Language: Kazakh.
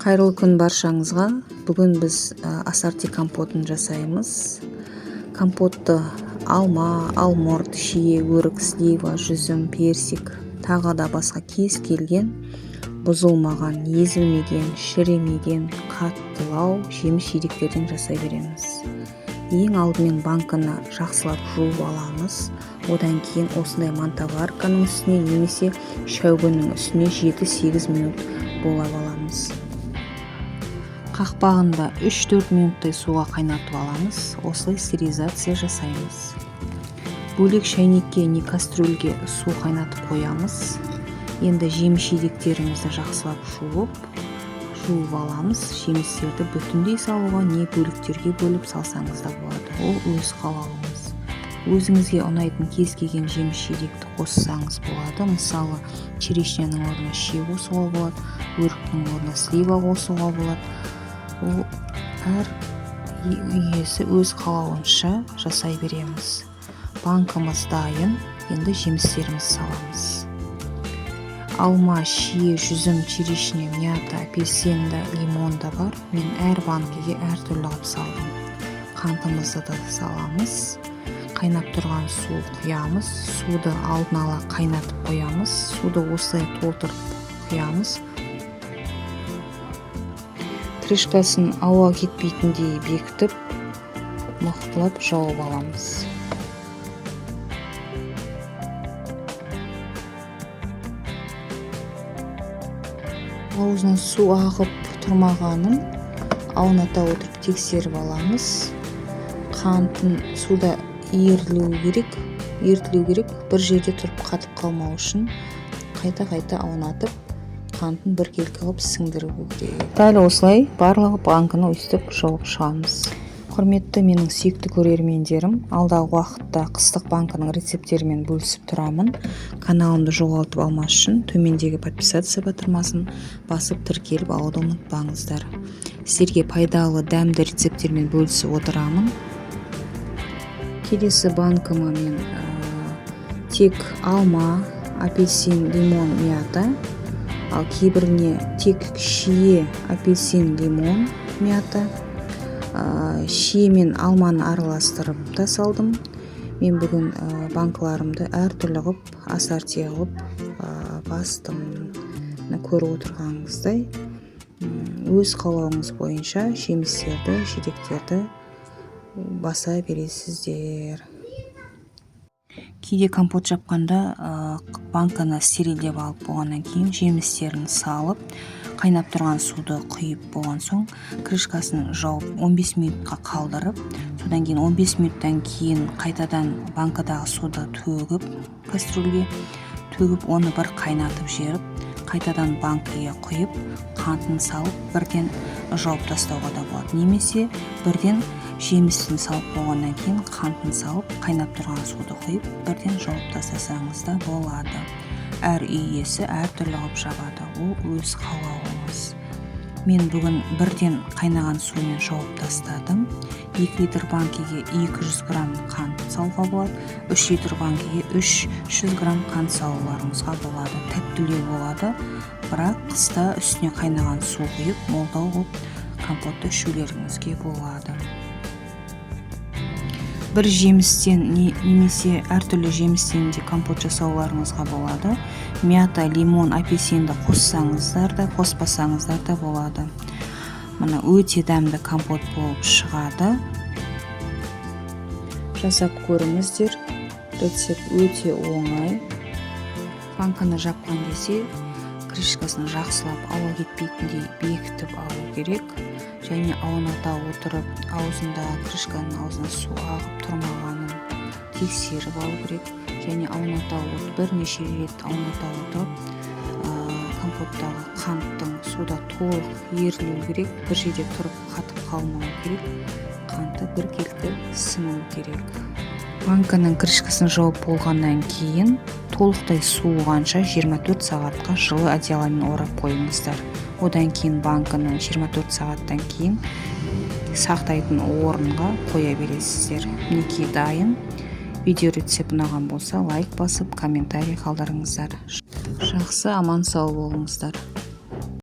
Қайырлы күн баршаңызға. Бүгін біз ассорти компотын жасаймыз. Компотты алма, алмұрт, шие, өрік, слива, жүзім, персик, тағы да басқа кез келген бұзылмаған, езілмеген, шіремеген, қаттылау жеміс-жидектерден жасай береміз. Ең алдымен банканы жақсылап жуып аламыз. Одан кейін осындай мантаварканың үстіне немесе шәугінің үстіне 7-8 минут болап аламыз. Қақпағында 3-4 минуттай суға қайнатып аламыз. Осылай стерилизация жасаймыз. Бөлек шайнекке не кастрюльге су қайнатып қоямыз. Енді жеміс-жидектерімізді жақсылап жуып аламыз. Жемістерді бүтіндей салуға не бөліктерге бөліп салсаңыз да болады. Ол өз қалауыңыз. Өзіңізге ұнайтын кез келген жеміс-жидекті қоссаңыз болады. Мысалы, черешняның орнына шие қосуға болады, өріктің орнына слива қосуға болады. Ол әр иесі өз қалауынша жасай береміз. Банкамыз дайын, енді жемістеріміз саламыз. Алма, шие, жүзім, черешня, мята, апельсинді, лимон да бар. Мен әр банкіге әртүрлі қылып салдым. Қантымызды да саламыз. Қайнап тұрған су құямыз. Суды алдын ала қайнатып қоямыз. Суды осылай толтырып құямыз. Крышкасын ауа кетпейтіндей бекітіп, мықтылап жауып аламыз. Аузынан су ағып тұрмағанын ауната отырып тексеріп аламыз. Қантын суда ерітілу керек. Бір жерде тұрып қатып қалмау үшін қайта аунатып, қантын біркелкі қылып сіңдіру керек. Дәл осылай барлығы банканы өстіп жауып шығамыз. Құрметті менің сүйікті көрермендерім, алдағы уақытта қыстық банканың рецепттерімен бөлісіп тұрамын. Каналымды жоғалтып алмас үшін төмендегі подписация батырмасын басып тіркеліп алуды ұмытпаңыздар. Сіздерге пайдалы дәмді рецепттермен бөлісіп отырамын. Келесі банкыма мен тек алма, апельсин, лимон, мята, ал кейбіріне тек шие, апельсин, лимон, мята, шие мен алманы араластырып та салдым. Мен бүгін банкаларымды әртүрлі қылып, ассорти қылып бастым. Көріп отырғаныңыздай, өз қалауыңыз бойынша жемістерді, жидектерді баса бересіздер. Кейде компот жапқанда банканы стерилдеп алып болғаннан кейін жемістерін салып, қайнап тұрған суды құйып болған соң крышкасын жауып 15 минутқа қалдырып, содан кейін 15 минуттан кейін қайтадан банкадағы суды төгіп, кастрюльге төгіп, оны бір қайнатып жеріп, қайтадан банкіге құйып, қантын салып, бірден жауып тастауға да болады. Немесе бірден жемісін салып болғаннан кейін қантын салып, қайнап тұрған суды құйып, бірден жауып тастасаңыз да болады. Әр үй иесі әртүрлі қылып жабады. Ол өз қалауыңыз. Мен бүгін бірден қайнаған сумен жауып тастадым. 2 литр банкеге 200 грамм қант салуға болады. 3 литр банкеге 300 грамм қант салуларыңызға болады. Тәттілеу болады. Бірақ қыста үстіне қайнаған су құйып, молдау қылып компотты ішулеріңізге болады. Бір жемістен немесе әртүрлі жемістен де компот жасауларыңызға болады. Мята, лимон, апельсинді қоссаңыздар да, қоспасаңыздар да болады. Мына өте дәмді компот болып шығады. Жасап көріңіздер. Рецепт өте оңай. Банканы жапқан кезде крышкасын жақсылап ауа кетпейтіндей бекітіп алу керек. Және ауната отырып, крышканың аузына су ағып тұрмағанын тексеріп алу керек. Және бірнеше рет ауната отырып, компоттағы қанттың суда толық ерілу керек. Бір жерде тұрып қатып қалмау керек. Қанты біркелкі сіңу керек. Банканың крышкасын жауып болғаннан кейін толықтай суығанша 24 сағатқа жылы одеяломен орап қойыңыздар. Одан кейін банканы 24 сағаттан кейін сақтайтын орынға қоя бересіздер. Мінекей дайын. Видео рецепт ұнаған болса лайк басып, комментарий қалдырыңыздар. Жақсы, аман сау болыңыздар.